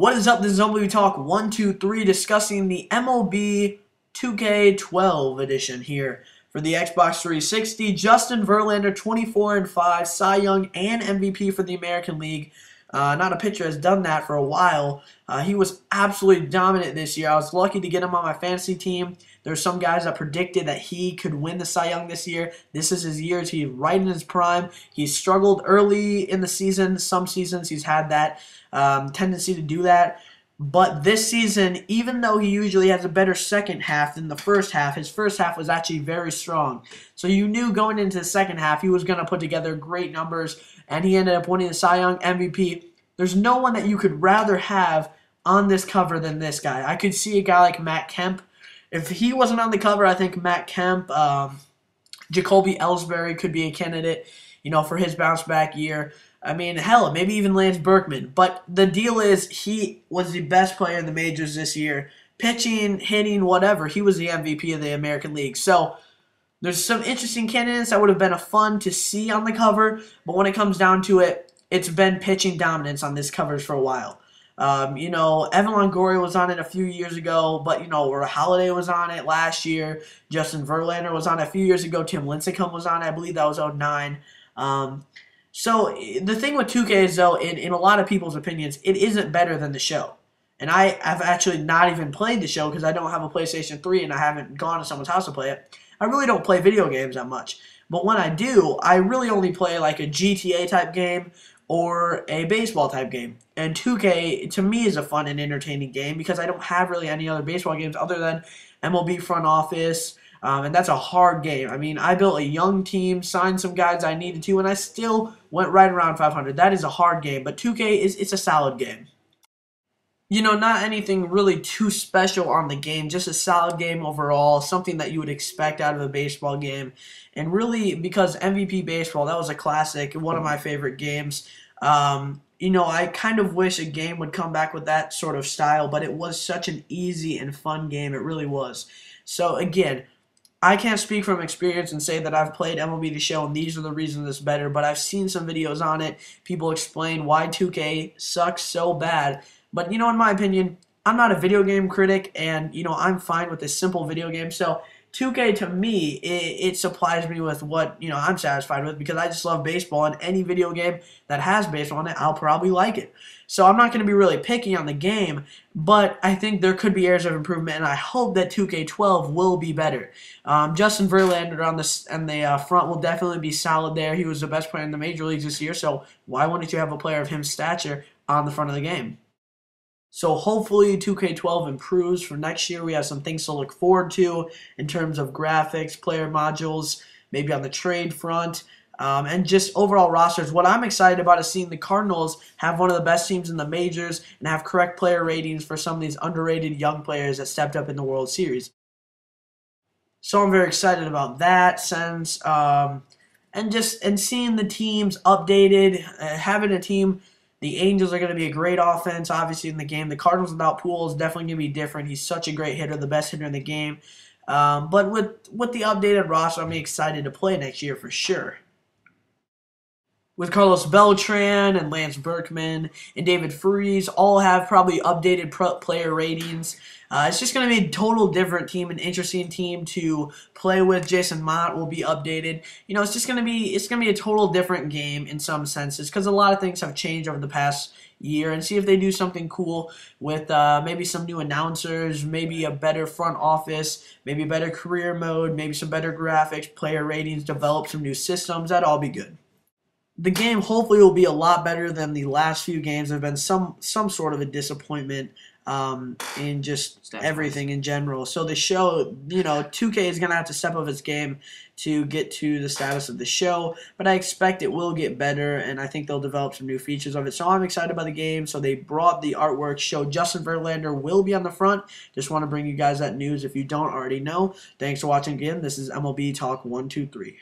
What is up? This is Mlb2K12 discussing the MLB 2K12 edition here for the Xbox 360. Justin Verlander, 24-5, Cy Young and MVP for the American League. Not a pitcher has done that for a while. He was absolutely dominant this year. I was lucky to get him on my fantasy team. There's some guys that predicted that he could win the Cy Young this year. This is his year. He's right in his prime. He's struggled early in the season. Some seasons he's had that tendency to do that. But this season, even though he usually has a better second half than the first half, his first half was actually very strong. So you knew going into the second half he was going to put together great numbers, and he ended up winning the Cy Young MVP. There's no one that you could rather have on this cover than this guy. I could see a guy like Matt Kemp. If he wasn't on the cover, I think Matt Kemp, Jacoby Ellsbury could be a candidate, for his bounce back year. I mean, hell, maybe even Lance Berkman. But the deal is he was the best player in the majors this year. Pitching, hitting, whatever. He was the MVP of the American League. So there's some interesting candidates that would have been fun to see on the cover. But when it comes down to it, it's been pitching dominance on this covers for a while. Evan Longoria was on it a few years ago, but, Holiday was on it last year. Justin Verlander was on it a few years ago. Tim Lincecum was on it. I believe that was 2009. So the thing with 2K is, though, in a lot of people's opinions, it isn't better than the show. And I have actually not even played the show because I don't have a PlayStation 3 and I haven't gone to someone's house to play it. I really don't play video games that much. But when I do, I really only play like a GTA type game or a baseball type game. And 2K, to me, is a fun and entertaining game because I don't have really any other baseball games other than MLB Front Office. And that's a hard game. I mean, I built a young team, signed some guys I needed to, and I still went right around 500. That is a hard game, but 2K it's a solid game. Not anything really too special on the game, just a solid game overall, something that you would expect out of a baseball game. And really, because MVP Baseball, that was a classic, one of my favorite games. I kind of wish a game would come back with that sort of style, but it was such an easy and fun game. It really was. So, again, I can't speak from experience and say that I've played MLB The Show and these are the reasons it's better, but I've seen some videos on it. People explain why 2K sucks so bad. But, in my opinion, I'm not a video game critic, and, I'm fine with this simple video game. So 2K, to me, it supplies me with what, I'm satisfied with because I just love baseball, and any video game that has baseball in it, I'll probably like it. So I'm not going to be really picky on the game, but I think there could be areas of improvement, and I hope that 2K12 will be better. Justin Verlander on the front will definitely be solid there. He was the best player in the major leagues this year, so why wouldn't you have a player of his stature on the front of the game? So hopefully 2K12 improves for next year. We have some things to look forward to in terms of graphics, player modules, maybe on the trade front, and just overall rosters. What I'm excited about is seeing the Cardinals have one of the best teams in the majors and have correct player ratings for some of these underrated young players that stepped up in the World Series. So I'm very excited about that sense, and seeing the teams updated, having a team. The Angels are going to be a great offense, obviously, in the game. The Cardinals without Poole is definitely going to be different. He's such a great hitter, the best hitter in the game. But with the updated roster, I'm excited to play next year for sure. With Carlos Beltran and Lance Berkman and David Freese, all have probably updated player ratings. It's just going to be a total different team, an interesting team to play with. Jason Mott will be updated. It's going to be a total different game in some senses because a lot of things have changed over the past year, and see if they do something cool with maybe some new announcers, maybe a better front office, maybe a better career mode, maybe some better graphics, player ratings, develop some new systems. That'd all be good. The game hopefully will be a lot better than the last few games. There have been some sort of a disappointment in just everything in general. So the show, 2K is going to have to step up its game to get to the status of the show, but I expect it will get better, and I think they'll develop some new features of it. So I'm excited about the game. So they brought the artwork show. Justin Verlander will be on the front. Just want to bring you guys that news if you don't already know. Thanks for watching again. This is MLB Talk 123.